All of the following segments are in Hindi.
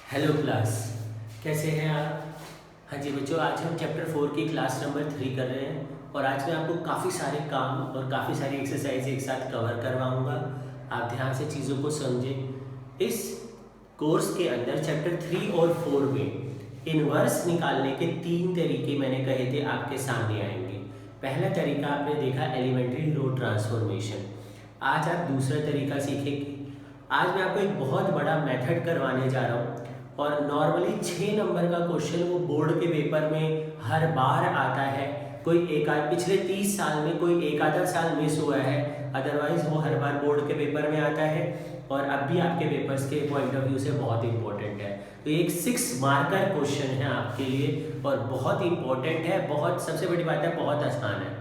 हेलो क्लास, कैसे हैं आप। हाँ जी बच्चों, आज हम चैप्टर 4 की क्लास नंबर 3 कर रहे हैं और आज मैं आपको काफ़ी सारे काम और काफ़ी सारी एक्सरसाइज एक साथ कवर करवाऊंगा। आप ध्यान से चीज़ों को समझें। इस कोर्स के अंदर चैप्टर 3 और 4 में इन्वर्स निकालने के 3 तरीके मैंने कहे थे आपके सामने आएंगे। पहला तरीका आपने देखा एलिमेंट्री लो ट्रांसफॉर्मेशन। आज आप दूसरा तरीका सीखेंगे। आज मैं आपको एक बहुत बड़ा मेथड करवाने जा रहा हूँ और नॉर्मली 6 नंबर का क्वेश्चन वो बोर्ड के पेपर में हर बार आता है। कोई एक आध पिछले 30 साल में कोई एक आधा साल मिस हुआ है, अदरवाइज वो हर बार बोर्ड के पेपर में आता है और अब भी आपके पेपर्स के पॉइंट ऑफ व्यू से बहुत इंपॉर्टेंट है। तो एक 6 मार्कर क्वेश्चन है आपके लिए और बहुत इंपॉर्टेंट है, बहुत सबसे बड़ी बात है बहुत आसान है।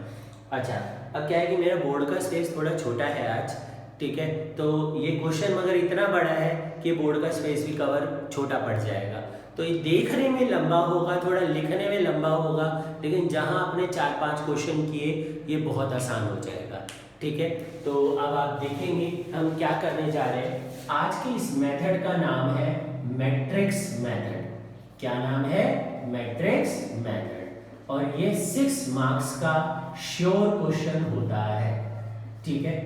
अच्छा, अब क्या है कि मेरा बोर्ड का स्पेस थोड़ा छोटा है आज, ठीक है, तो ये क्वेश्चन मगर इतना बड़ा है कि बोर्ड का स्पेस भी कवर छोटा पड़ जाएगा। तो ये देखने में लंबा होगा, थोड़ा लिखने में लंबा होगा, लेकिन जहां आपने 4-5 क्वेश्चन किए ये बहुत आसान हो जाएगा। ठीक है, तो अब आप देखेंगे हम क्या करने जा रहे हैं। आज की इस मेथड का नाम है मैट्रिक्स मेथड। क्या नाम है? Matrix method. और ये 6 मार्क्स का श्योर क्वेश्चन होता है। ठीक है,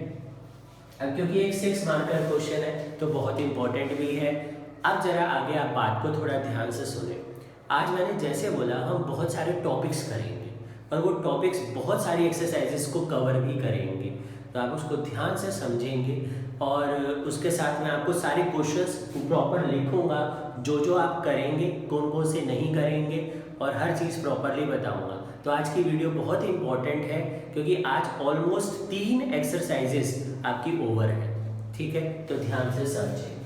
अब क्योंकि एक 6 मार्कर क्वेश्चन है तो बहुत इंपॉर्टेंट भी है। अब जरा आगे आप बात को थोड़ा ध्यान से सुने। आज मैंने जैसे बोला हम बहुत सारे टॉपिक्स करेंगे और वो टॉपिक्स बहुत सारी एक्सरसाइजेस को कवर भी करेंगे, तो आप उसको ध्यान से समझेंगे और उसके साथ में आपको सारे क्वेश्चंस प्रॉपर लिखूंगा, जो जो आप करेंगे कौन कौन से नहीं करेंगे और हर चीज़ प्रॉपरली बताऊंगा। तो आज की वीडियो बहुत इंपॉर्टेंट है क्योंकि आज ऑलमोस्ट 3 एक्सरसाइजेस आपकी ओवर है। ठीक है, तो ध्यान से समझें।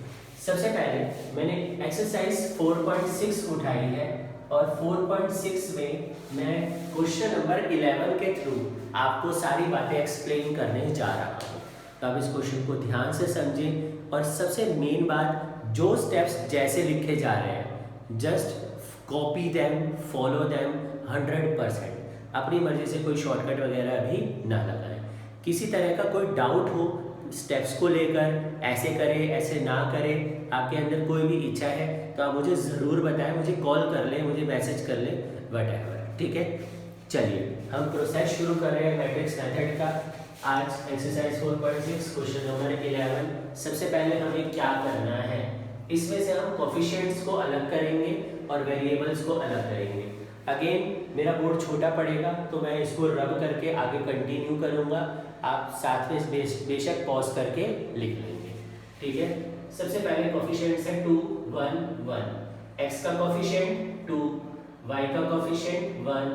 सबसे पहले मैंने एक्सरसाइज 4.6 उठाई है और 4.6 में मैं क्वेश्चन नंबर 11 के थ्रू आपको सारी बातें एक्सप्लेन करने जा रहा हूँ। तो आप इस क्वेश्चन को ध्यान से समझें और सबसे मेन बात, जो स्टेप्स जैसे लिखे जा रहे हैं just copy them, follow them 100%। अपनी मर्जी से कोई शॉर्टकट वगैरह भी ना लगाएं। किसी तरह का कोई डाउट हो स्टेप्स को लेकर, ऐसे करें ऐसे ना करें, आपके अंदर कोई भी इच्छा है तो आप मुझे ज़रूर बताएं, मुझे कॉल कर लें, मुझे मैसेज कर लें, व्हाटएवर। ठीक है, चलिए हम प्रोसेस शुरू कर रहे हैं मैट्रिक्स मेथड का। आज एक्सरसाइज 4.6 क्वेश्चन नंबर 11। सबसे पहले हमें क्या करना है, इसमें से हम कोफिशिएंट्स को अलग करेंगे और वेरिएबल्स को अलग करेंगे। अगेन मेरा बोर्ड छोटा पड़ेगा तो मैं इसको रब करके आगे कंटिन्यू करूंगा, आप साथ में बेशक पॉज करके लिख लेंगे। ठीक है, सबसे पहले कोफिशिएंट्स है 2 1 1। x का कोफिशिएंट 2, y का कोफिशिएंट 1,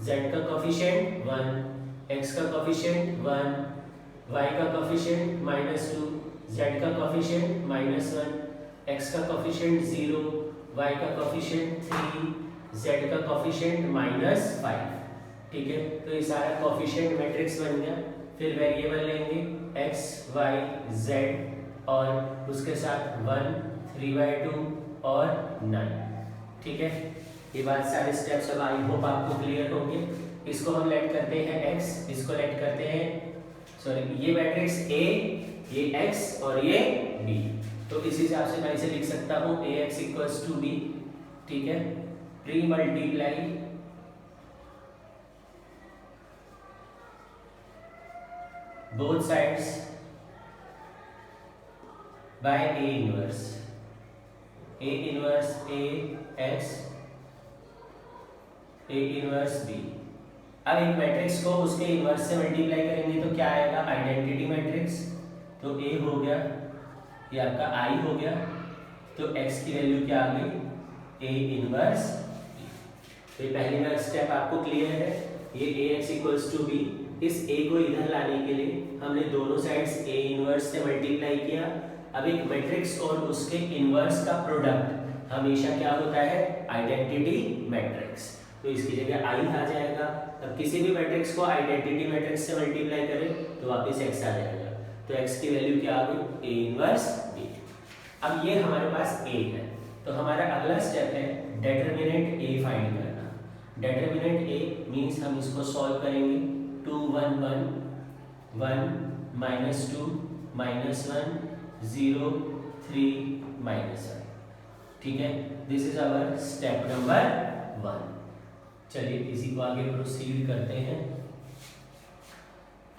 z का कोफिशिएंट 1, x का कोफिशिएंट 1, y का कोफिशिएंट -2, z का कोफिशिएंट -1, x का कोफिशिएंट 0, y का कोफिशिएंट 3, z का कोफिशिएंट -5। ठीक है, तो ये सारा कोफिशिएंट मैट्रिक्स बन गया। फिर वेरिएबल लेंगे x, y, z और उसके साथ 1, 3/2 और 9। ठीक है, ये बात सारे स्टेप्स अब आई होप आपको क्लियर होंगे। इसको हम लेट करते हैं x, इसको लेट करते हैं, सॉरी ये मैट्रिक्स A, ये x और ये B। तो इस हिसाब से मैं इसे लिख सकता हूँ AX = B। ठीक है, pre multiply both sides by A inverse AX, A inverse B। अब एक मैट्रिक्स को उसके इनवर्स से मल्टीप्लाई करेंगे तो क्या आएगा? Identity matrix. तो A हो गया, ये आपका I हो गया, तो X की वैल्यू क्या आ गई? A inverse B। तो ये पहली स्टेप आपको क्लियर है, ये AX = B। इस A को इधर लाने के लिए हमने दोनों साइड्स A इनवर्स से मल्टीप्लाई किया। अब एक मैट्रिक्स और उसके इनवर्स का प्रोडक्ट हमेशा क्या होता है? Identity matrix. तो इसकी जगह I आ जाएगा। अब किसी भी मैट्रिक्स को आइडेंटिटी मैट्रिक्स से मल्टीप्लाई करें तो वापस X आ जाएगा। तो X की वैल्यू क्या आ गई? A inverse B। अब ये हमारे पास A है, तो हमारा अगला स्टेप है डिटरमिनेंट A फाइंड करना। डिटरमिनेंट A मीन्स हम इसको सॉल्व करेंगे। 2 1 1 1 -2 -1 0 3 -1। ठीक है, this is our step number 1। चलिए इसी को आगे प्रोसीड करते हैं।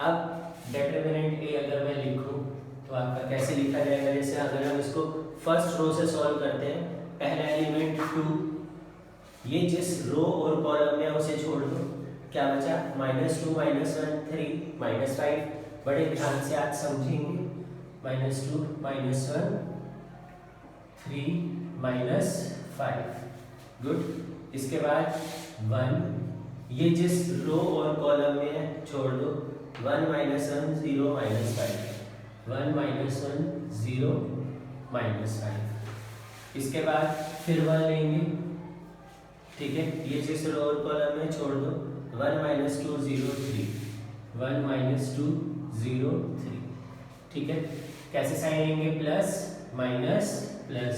अब डिटरमिनेंट ए अगर मैं लिखूं तो आपका कैसे लिखा जाएगा, जैसे अगर हम इसको फर्स्ट रो से सॉल्व करते हैं, पहला एलिमेंट 2, ये जिस रो और कॉलम में उसे छोड़ दो, क्या बचा -2 -1 3 -5। बड़े ध्यान से आज समझेंगे, -2 -1 3 -5, गुड। इसके बाद 1, ये जिस रो और कॉलम में है छोड़ दो, 1 -1 0 -5 1 -1 0 -5। इसके बाद फिर 1 लेंगे, ठीक है, ये जिस रो और कॉलम में छोड़ दो, 1 -2 0 3 1 -2 0 3, ठीक है। कैसे साइन लेंगे, प्लस माइनस प्लस,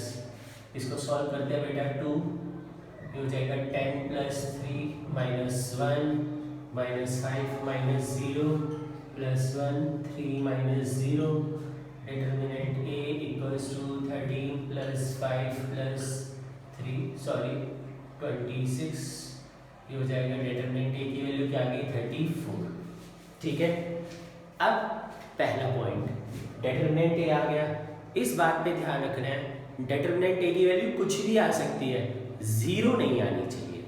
इसको सॉल्व करते हैं बेटा 2, ये हो जाएगा 10 + 3 -1 -5 -0 +1 3 -0, डिटरमिनेंट a = 13 + 5 + 3 26, ये हो जाएगा डिटरमिनेंट a की वैल्यू क्या आ गई 34, ठीक है। अब पहला पॉइंट डिटरमिनेंट a आ गया, इस बात पे ध्यान रखना है डिटरमिनेंट a की वैल्यू कुछ भी आ सकती है, 0 नहीं आनी चाहिए,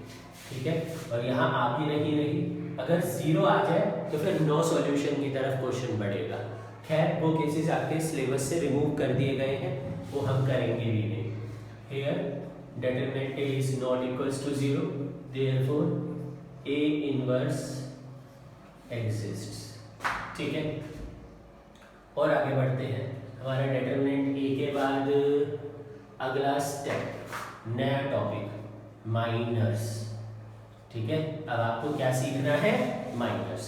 ठीक है। और यहाँ आ भी नहीं रही, अगर 0 आ जाए तो फिर नो सॉल्यूशन की तरफ क्वेश्चन बढ़ेगा। खैर वो केसेस आपके सिलेबस से रिमूव कर दिए गए हैं, वो हम करेंगे भी नहीं। Here determinant a is not equals to 0, therefore a inverse exists, ठीक है। और आगे बढ़ते हैं, हमारा डिटरमिनेंट a के बाद अगला स्टेप, नया टॉपिक माइनर्स, ठीक है। अब आपको क्या सीखना है, माइनर्स।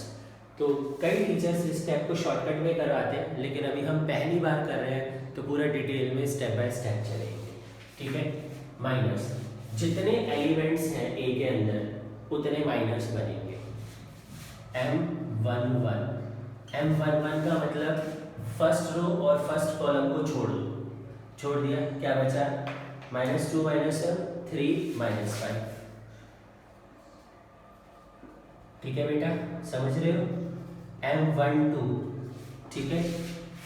तो कई टीचर्स इस स्टेप को शॉर्टकट में करवाते हैं, लेकिन अभी हम पहली बार कर रहे हैं तो पूरा डिटेल में स्टेप बाय स्टेप चलेंगे, ठीक है। माइनर्स, जितने एलिमेंट्स हैं a के अंदर उतने माइनर्स बनेंगे। M11 का मतलब फर्स्ट रो और फर्स्ट कॉलम को छोड़ दिया, क्या बचा -2 -1 3 -5, ठीक है बेटा, समझ रहे हो। M12, ठीक है,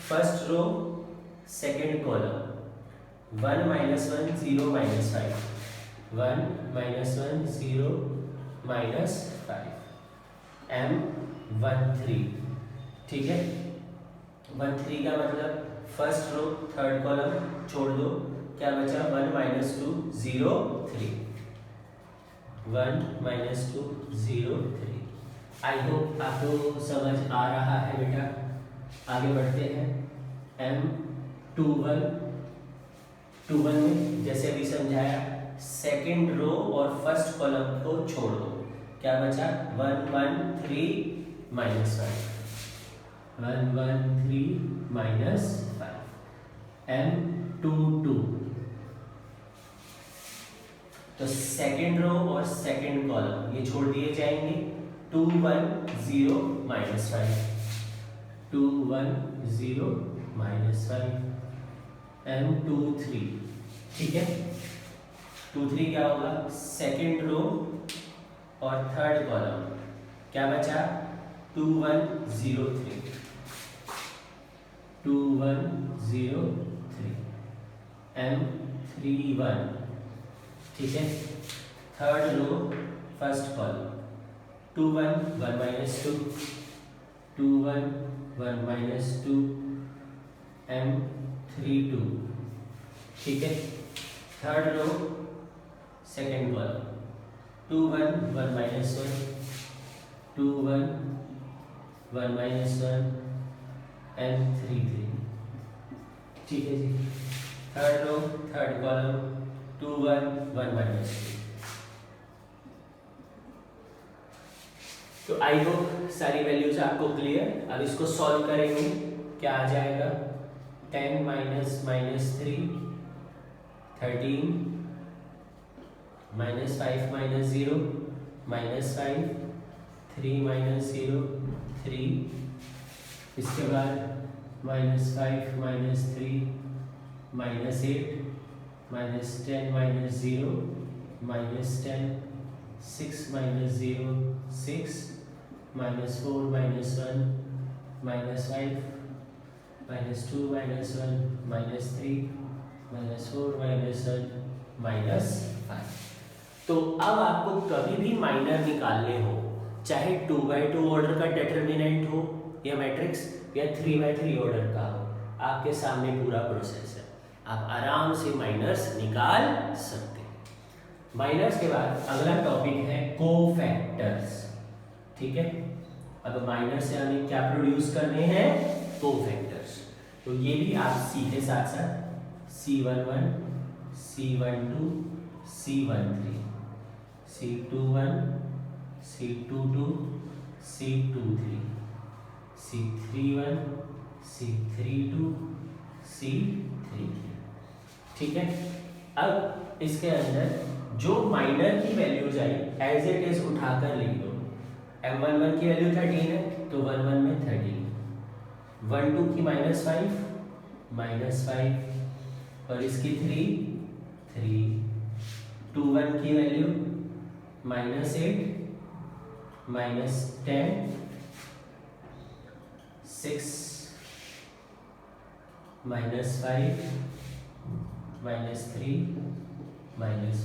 first row second column, 1 -1 0 -5 1 -1 0 -5। M13, ठीक है, 13 का मतलब फर्स्ट रो थर्ड कॉलम छोड़ दो, क्या बचा 1 -2 0 3 1 -2 0 3। आई होप आपको समझ आ रहा है बेटा। आगे बढ़ते हैं, M21 में जैसे अभी समझाया, सेकंड रो और फर्स्ट कॉलम को छोड़ दो, क्या बचा 1 1 3 -5 1 1 3 -5। M22, तो सेकंड रो और सेकंड कॉलम ये छोड़ दिए जाएंगे, 2 1 0 -5 2 1 0 -5। M23, ठीक है, 23 क्या होगा, सेकंड रो और थर्ड कॉलम, क्या बचा 2 1 0 3 2 1 0 3। M31, ठीक है, third row first column, 2 1 1 -2 2 1 1 -2। M32, ठीक है, third row second column, 2 1 1 -1 2 1 1 -1। M33, ठीक है जी, थर्ड रो थर्ड कॉलम, 2 1 1 -2। तो आई होप सारी वैल्यूज आपको क्लियर। अब इसको सॉल्व करेंगे, क्या आ जाएगा 10 - -3 13 -5 -0 -5 3 -0 3। इसके बाद -5 -3 -8 -10 - 0 -10 6 - 0 6 -4 - 1 -5 -2 - 1 -3 -4 - 1 -5। तो अब आपको कभी भी माइनर निकालने हो, चाहे 2x2 ऑर्डर का डिटर्मिनेंट हो या मैट्रिक्स या 3x3 ऑर्डर का हो, आपके सामने पूरा प्रोसेस है, आप आराम से माइनर्स निकाल सकते हैं। माइनर्स के बाद अगला टॉपिक है कोफैक्टर्स। ठीक है, अब माइनर से हमें क्या प्रोड्यूस करने हैं? कोफैक्टर्स। तो ये भी आप सीखे साथ साथ C11 C12 C13 C21 C22 C23 C31 C32 C33। ठीक है, अब इसके अंदर जो माइनर की values I as it is उठाकर लिख दो। M11 की वैल्यू 13 है तो 11 में 13, 12 की -5 और इसकी 3 21 की वैल्यू -8 -10 6 -5 -3 -5।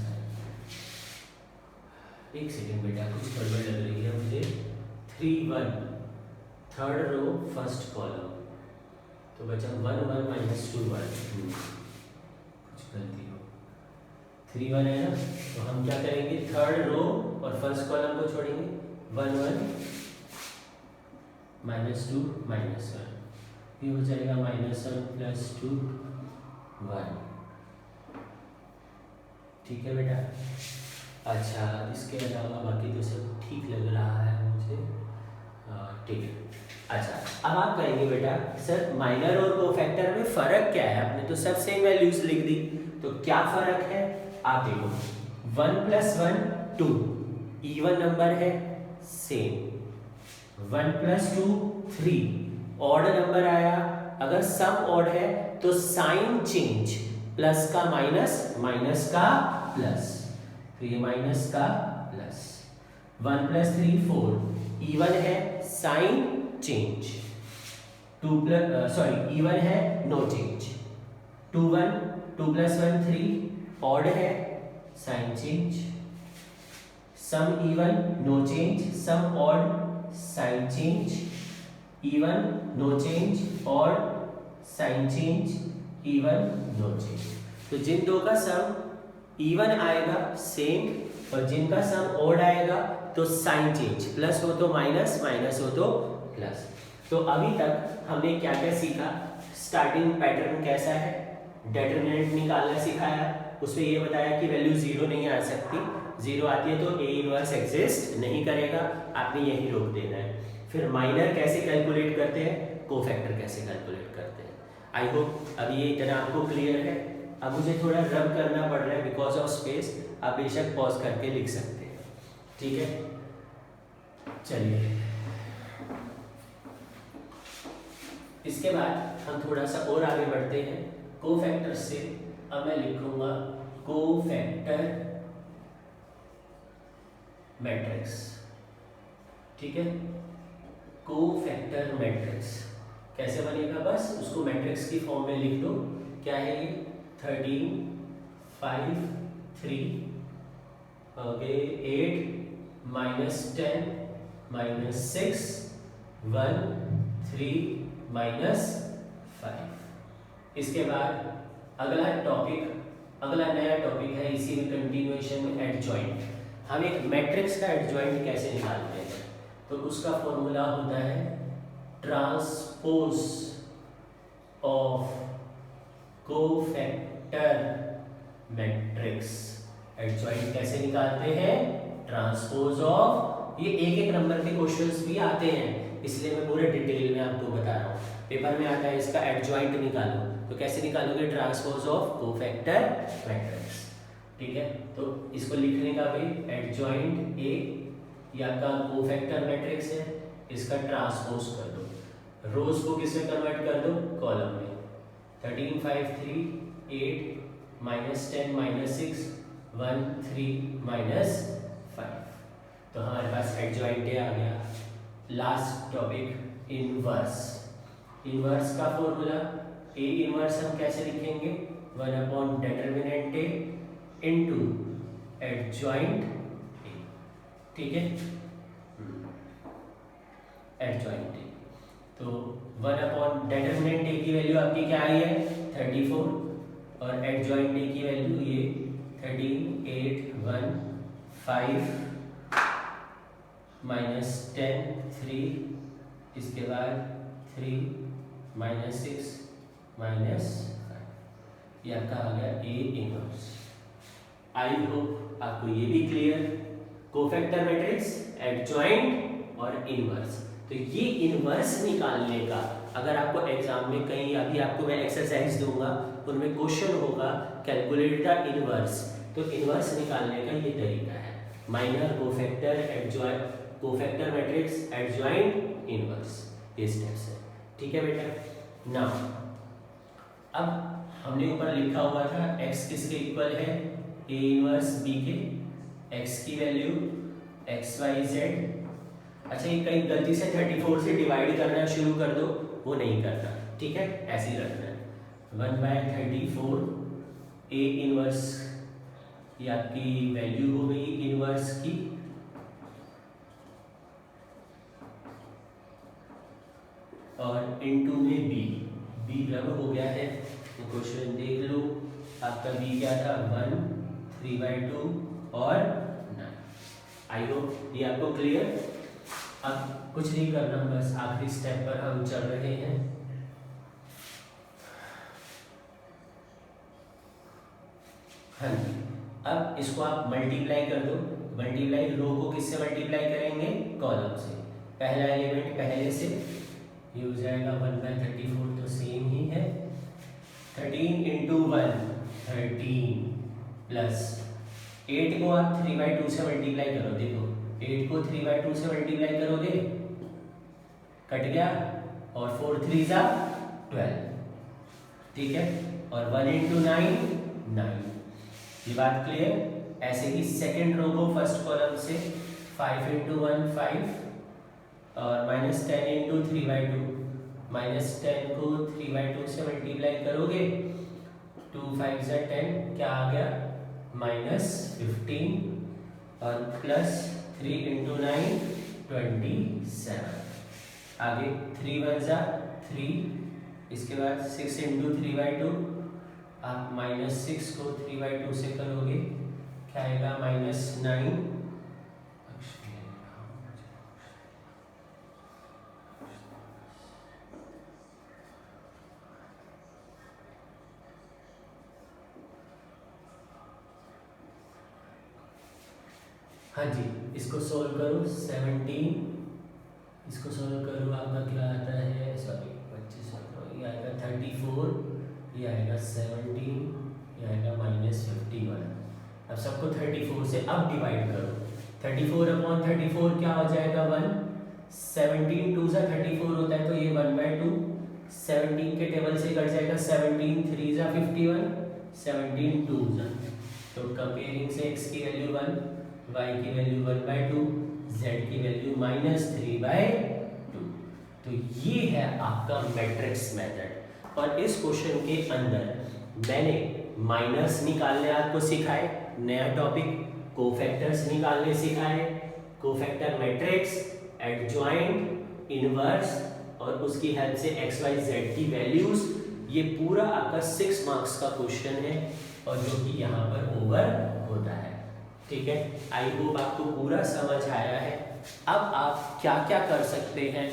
एक सेकेंड बेटा, कुछ गड़बड़ लग रही है मुझे। 3 1 थर्ड रो फर्स्ट कॉलम, तो बचा 1 1 -2 1, कुछ गलती हो। 3 1 है ना, तो हम क्या करेंगे? थर्ड रो और फर्स्ट कॉलम को छोड़ेंगे। 1 1 -2 -1, ये हो जाएगा -1 + 2 1। ठीक है बेटा। अच्छा, इसके अलावा बाकी तो सब ठीक लग रहा है मुझे। ठीक है। अच्छा, अब आप कहेंगे बेटा सर माइनर और कोफैक्टर में फ़र्क क्या है? आपने तो सब सेम वैल्यूज लिख दी, तो क्या फ़र्क है? आप देखो 1 + 1 2, इवन नंबर है सेम। 1 + 2 3, ऑड नंबर आया। अगर सम ऑड है तो साइन चेंज, प्लस का माइनस, माइनस का प्लस, तो ये माइनस का प्लस। 1 + 3 4, इवन है साइन चेंज। 2 इवन है नो चेंज। 2 1 2 + 1 3, ऑड है sign change. Sum even no change, sum odd sign change, even no change, odd sign change, even no change. तो जिन दो का सम इवन आएगा सेम, और जिनका सम ऑड आएगा तो साइन चेंज, प्लस हो तो माइनस, माइनस हो तो प्लस। तो अभी तक हमने क्या क्या सीखा? स्टार्टिंग पैटर्न कैसा है, डिटरमिनेंट निकालना सिखाया, उसमें ये बताया कि वैल्यू 0 नहीं आ सकती, 0 आती है तो A इनवर्स एग्जिस्ट नहीं करेगा, आपने यही रोक देना है। फिर माइनर कैसे कैलकुलेट करते हैं, कोफैक्टर कैसे कैलकुलेट करते हैं। आई होप अभी ये इतना आपको क्लियर है। अब मुझे थोड़ा रब करना पड़ रहा है बिकॉज ऑफ स्पेस, आप बेशक पॉज करके लिख सकते हैं। ठीक है, चलिए इसके बाद हम थोड़ा सा और आगे बढ़ते हैं कोफैक्टर से। अब मैं लिखूंगा कोफैक्टर मैट्रिक्स। ठीक है, कोफैक्टर मैट्रिक्स कैसे बनेगा? बस उसको मैट्रिक्स की फॉर्म में लिख दो। क्या है ये? 13 5 3 8 -10 -6 1 3 -5। इसके बाद अगला नया टॉपिक है, इसी में कंटिन्यूएशन में एडजॉइंट। हम एक मैट्रिक्स का एडजॉइंट कैसे निकालते हैं? तो उसका फॉर्मूला होता है transpose of cofactor matrix. Adjoint कैसे निकालते हैं? ट्रांसपोज ऑफ, ये एक नंबर के क्वेश्चंस भी आते हैं, इसलिए मैं पूरे डिटेल में आपको बता रहा हूँ। पेपर में आता है इसका एडजॉइंट निकालो, तो कैसे निकालोगे? Transpose of cofactor matrix. ठीक है, तो इसको लिखने का भी एडजॉइंट ए या का कोफैक्टर मैट्रिक्स है, इसका ट्रांसपोज कर दो, रोज को किसमें कन्वर्ट कर दो? कॉलम में। 13 5 3 8 -10 -6 1 3 -5। तो हमारे पास एडजॉइंट ए आ गया। Last topic inverse. इनवर्स का फॉर्मूला ए इनवर्स हम कैसे लिखेंगे, 1 determinant A into adjoint A. ठीक है, एडजॉइंट ए। तो 1 डिटर्मिनेंट ए की वैल्यू आपकी क्या आई है 34 और एडजॉइंट ए की वैल्यू ये 13 8 1 5 -10 3 इसके बाद 3 -6 -5। ये आपका आ गया ए इनवर्स। आई होप आपको ये भी क्लियर। कोफैक्टर मैट्रिक्स, एडजॉइंट और इनवर्स। तो ये इनवर्स निकालने का अगर आपको एग्जाम में कहीं अभी आपको मैं एक्सरसाइज दूंगा उनमें क्वेश्चन होगा कैलकुलेट द इनवर्स, तो इनवर्स निकालने का ये तरीका है, minor, cofactor, adjoint, cofactor matrix, adjoint, inverse, ये स्टेप्स है। ठीक है बेटा। नाउ अब हमने ऊपर लिखा हुआ था x किसके इक्वल है, a इनवर्स b के, x की वैल्यू x y z। अच्छा ये कहीं गलती से 34 से डिवाइड करना शुरू कर दो, वो नहीं करना, ठीक है, ऐसे ही रखना है। 1/34 a इनवर्स, ये आपकी वैल्यू हो गई इनवर्स की, और इनटू में b रब हो गया है। तो क्वेश्चन देख लो, आपका b क्या था 1 3/2 और 9। आई होप ये आपको क्लियर। अब कुछ नहीं करना, बस आखिरी स्टेप पर हम चल रहे हैं। हाँ जी, अब इसको आप मल्टीप्लाई कर दो। मल्टीप्लाई, रो को किससे मल्टीप्लाई करेंगे, कॉलम से। पहला एलिमेंट पहले से, ये हो जाएगा 1/34, तो सेम ही है। 13 इंटू 1 13 प्लस 8 को आप 3/2 से मल्टीप्लाई करो। देखो 8 को 3/2 से मल्टीप्लाई करोगे, कट गया, और 4 3 जा 12, ठीक है। और 1 इंटू 9 9। ये बात क्लियर। ऐसे ही सेकेंड रो को फर्स्ट कॉलम से 5 इंटू 1 5 और -10 इंटू 3/2, -10 को 3/2 से मल्टीप्लाई करोगे, 2 5 जा 10, क्या आ गया -15, और प्लस 3 इंटू 9 27। आगे 3 1 जा 3, इसके बाद 6 इंटू 3/2, आप -6 को 3/2 से करोगे, क्या आएगा -9। हाँ जी, इसको सोल्व करो 17, इसको सोल्व करो, आपका क्या आता है, सॉरी 25, ये आएगा 34, ये आएगा 17, ये आएगा -51। अब सबको 34 से अब डिवाइड करो। 34/34 क्या हो जाएगा 1, 17 2 जा 34 होता है, तो ये 1/2, 17 के टेबल से कट जाएगा, 17 3 जा 51, 17 2 जा। तो कंपेयरिंग से x की वैल्यू 1, y की वैल्यू 1/2, z की वैल्यू -3/2। तो ये है आपका मैट्रिक्स मेथड। और इस क्वेश्चन के अंदर मैंने माइनर्स निकालने आपको सिखाए, नया टॉपिक, कोफैक्टर्स निकालने सिखाए, कोफैक्टर मैट्रिक्स, एडजॉइंट, इनवर्स, और उसकी हेल्प से x y z की वैल्यूज। ये पूरा आपका 6 मार्क्स का क्वेश्चन है और जो कि यहाँ पर ओवर होता है। ठीक है, आई होप आपको पूरा समझ आया है। अब आप क्या क्या कर सकते हैं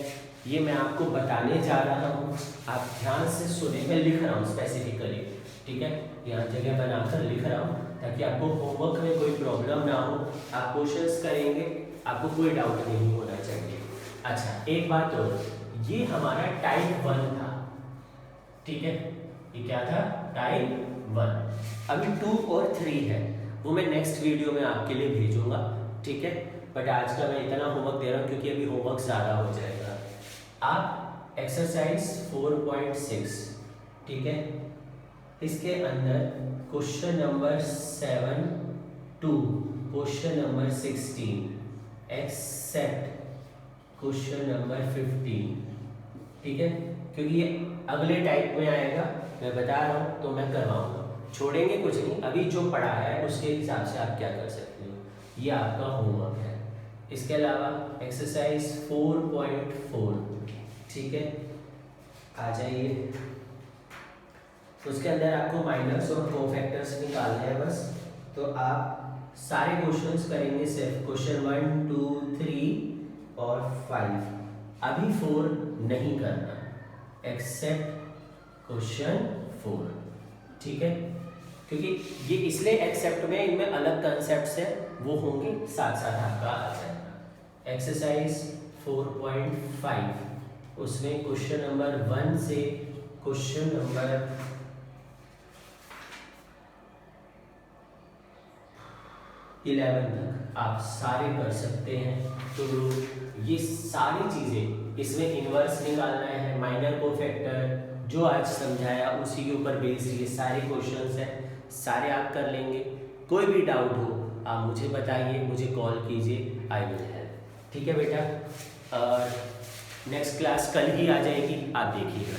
ये मैं आपको बताने जा रहा हूँ। आप ध्यान से सुने, मैं लिख रहा हूँ स्पेसिफिकली, ठीक है, यहाँ जगह बनाकर लिख रहा हूँ ताकि आपको होमवर्क में कोई प्रॉब्लम ना हो। आप क्वेश्चंस करेंगे, आपको कोई डाउट नहीं होना चाहिए। अच्छा एक बात और, ये हमारा टाइप 1 था, ठीक है, ये क्या था, टाइप 1। अभी 2 और 3 है, वो मैं नेक्स्ट वीडियो में आपके लिए भेजूंगा, ठीक है। बट आज का मैं इतना होमवर्क दे रहा हूँ क्योंकि अभी होमवर्क ज़्यादा हो जाएगा। आप एक्सरसाइज 4.6, ठीक है, इसके अंदर question number 7 to question number 16 except question number 15, ठीक है, क्योंकि ये अगले टाइप में आएगा, मैं बता रहा हूँ तो मैं करवाऊंगा, छोड़ेंगे कुछ नहीं। अभी जो पढ़ा है उसके हिसाब से आप क्या कर सकते हो, ये आपका होमवर्क है। इसके अलावा एक्सरसाइज 4.4, ठीक है, आ जाइए। उसके अंदर आपको माइनस और कोफैक्टर्स निकालने हैं बस। तो आप सारे क्वेश्चंस करेंगे, सिर्फ क्वेश्चन 1, 2, 3 और 5। अभी 4 नहीं करना, एक्सेप्ट क्वेश्चन 4, ठीक है, क्योंकि ये इसलिए एक्सेप्ट में इनमें अलग कंसेप्ट्स है, वो होंगे साथ साथ आपका आ जाएगा। एक्सरसाइज 4.5, उसमें क्वेश्चन नंबर 1 से क्वेश्चन नंबर 11 तक आप सारे कर सकते हैं। तो ये सारी चीज़ें, इसमें इन्वर्स निकालना है, माइनर कोफैक्टर, जो आज समझाया उसी के ऊपर बेस्ड ये सारे क्वेश्चंस हैं, सारे आप कर लेंगे। कोई भी डाउट हो आप मुझे बताइए, मुझे कॉल कीजिए, आई विल हेल्प, ठीक है बेटा। और नेक्स्ट क्लास कल ही आ जाएगी, आप देखिएगा।